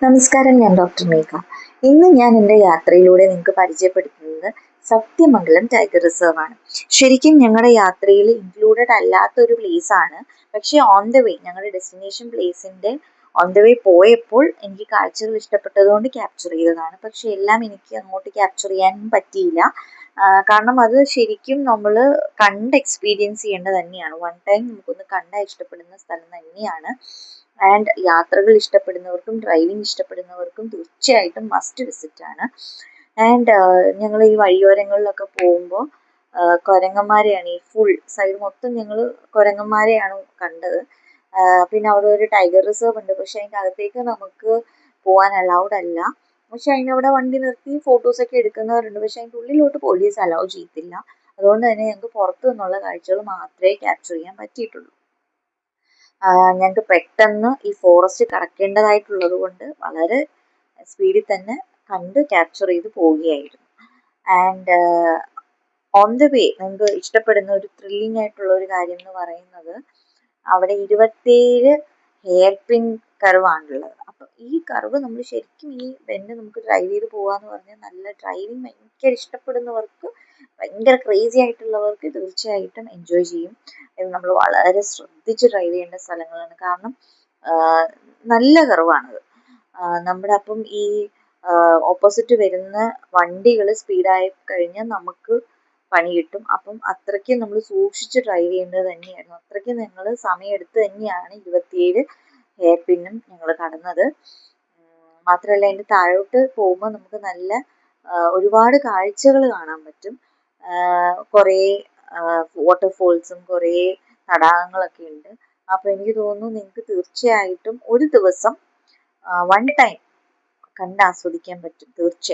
നമസ്കാരം, ഞാൻ ഡോക്ടർ മേഘ. ഇന്ന് ഞാൻ എൻ്റെ യാത്രയിലൂടെ നിങ്ങൾക്ക് പരിചയപ്പെടുത്തുന്നത് സത്യമംഗലം ടൈഗർ റിസർവ് ആണ്. ശരിക്കും ഞങ്ങളുടെ യാത്രയിൽ ഇൻക്ലൂഡഡ് അല്ലാത്തൊരു പ്ലേസ് ആണ്. പക്ഷേ ഓൺ ദ വേ ഞങ്ങളുടെ ഡെസ്റ്റിനേഷൻ പ്ലേസിൻ്റെ ഓൺ ദ വേ പോയപ്പോൾ എനിക്ക് കാഴ്ചകൾ ഇഷ്ടപ്പെട്ടതുകൊണ്ട് ക്യാപ്ചർ ചെയ്തതാണ്. പക്ഷെ എല്ലാം എനിക്ക് അങ്ങോട്ട് ക്യാപ്ചർ ചെയ്യാനും പറ്റിയില്ല. കാരണം അത് ശരിക്കും നമ്മൾ കണ്ട് എക്സ്പീരിയൻസ് ചെയ്യേണ്ടത് തന്നെയാണ്. വൺ ടൈം നമുക്കൊന്ന് കണ്ടാൽ ഇഷ്ടപ്പെടുന്ന സ്ഥലം തന്നെയാണ്. ആൻഡ് യാത്രകൾ ഇഷ്ടപ്പെടുന്നവർക്കും ഡ്രൈവിംഗ് ഇഷ്ടപ്പെടുന്നവർക്കും തീർച്ചയായിട്ടും മസ്റ്റ് വിസിറ്റ് ആണ്. ആൻഡ് ഞങ്ങൾ ഈ വഴിയോരങ്ങളിലൊക്കെ പോകുമ്പോൾ കുരങ്ങന്മാരെയാണ് ഈ ഫുൾ സൈഡ് മൊത്തം ഞങ്ങൾ കുരങ്ങന്മാരെയാണ് കണ്ടത്. പിന്നെ അവിടെ ഒരു ടൈഗർ റിസർവ് ഉണ്ട്, പക്ഷെ അതിൻ്റെ അകത്തേക്ക് നമുക്ക് പോകാൻ അലൗഡ് അല്ല. പക്ഷെ അതിനവിടെ വണ്ടി നിർത്തി ഫോട്ടോസൊക്കെ എടുക്കുന്നവരുണ്ട്. പക്ഷെ അതിൻ്റെ ഉള്ളിലോട്ട് പോലീസ് അലൗ ചെയ്യത്തില്ല. അതുകൊണ്ട് തന്നെ ഞങ്ങൾക്ക് പുറത്തു നിന്നുള്ള കാഴ്ചകൾ മാത്രമേ ക്യാപ്ചർ ചെയ്യാൻ പറ്റിയിട്ടുള്ളൂ. ഞങ്ങൾക്ക് പെട്ടെന്ന് ഈ ഫോറസ്റ്റ് കടക്കേണ്ടതായിട്ടുള്ളത് കൊണ്ട് വളരെ സ്പീഡിൽ തന്നെ കണ്ട് ക്യാപ്ചർ ചെയ്ത് പോവുകയായിരുന്നു. ആൻഡ് ഓൺ ദ വേ നിങ്ങൾക്ക് ഇഷ്ടപ്പെടുന്ന ഒരു ത്രില്ലിംഗ് ആയിട്ടുള്ള ഒരു കാര്യം എന്ന് പറയുന്നത് അവിടെ 27 ഹെയർ പിൻ കർവാണുള്ളത്. അപ്പം ഈ കർവ് നമ്മൾ ശരിക്കും ഈ ബെൻഡ് നമുക്ക് ഡ്രൈവ് ചെയ്ത് പോകാന്ന് പറഞ്ഞാൽ നല്ല ഡ്രൈവിംഗ് ഭയങ്കര ഇഷ്ടപ്പെടുന്നവർക്ക്, ഭയങ്കര ക്രേസി ആയിട്ടുള്ളവർക്ക് തീർച്ചയായിട്ടും എൻജോയ് ചെയ്യും. ഇത് നമ്മൾ വളരെ ശ്രദ്ധിച്ച് ഡ്രൈവ് ചെയ്യേണ്ട സ്ഥലങ്ങളാണ്. കാരണം നല്ല കർവാണത്. നമ്മുടെ അപ്പം ഈ ഓപ്പോസിറ്റ് വരുന്ന വണ്ടികൾ സ്പീഡായി കഴിഞ്ഞാൽ നമുക്ക് പണി കിട്ടും. അപ്പം അത്രയ്ക്ക് നമ്മൾ സൂക്ഷിച്ച് ഡ്രൈവ് ചെയ്യേണ്ടത് തന്നെയായിരുന്നു. അത്രയ്ക്ക് ഞങ്ങൾ സമയമെടുത്ത് തന്നെയാണ് 27 ഹെയർ പിന്നും ഞങ്ങൾ കടന്നത്. മാത്രമല്ല അതിൻ്റെ താഴോട്ട് പോകുമ്പോൾ നമുക്ക് നല്ല ഒരുപാട് കാഴ്ചകൾ കാണാൻ പറ്റും. കുറേ വാട്ടർഫോൾസും കുറേ തടാകങ്ങളൊക്കെ ഉണ്ട്. അപ്പോൾ എനിക്ക് തോന്നുന്നു നിങ്ങൾക്ക് തീർച്ചയായിട്ടും ഒരു ദിവസം വൺ ടൈം കണ്ട് ആസ്വദിക്കാൻ പറ്റും തീർച്ചയായും.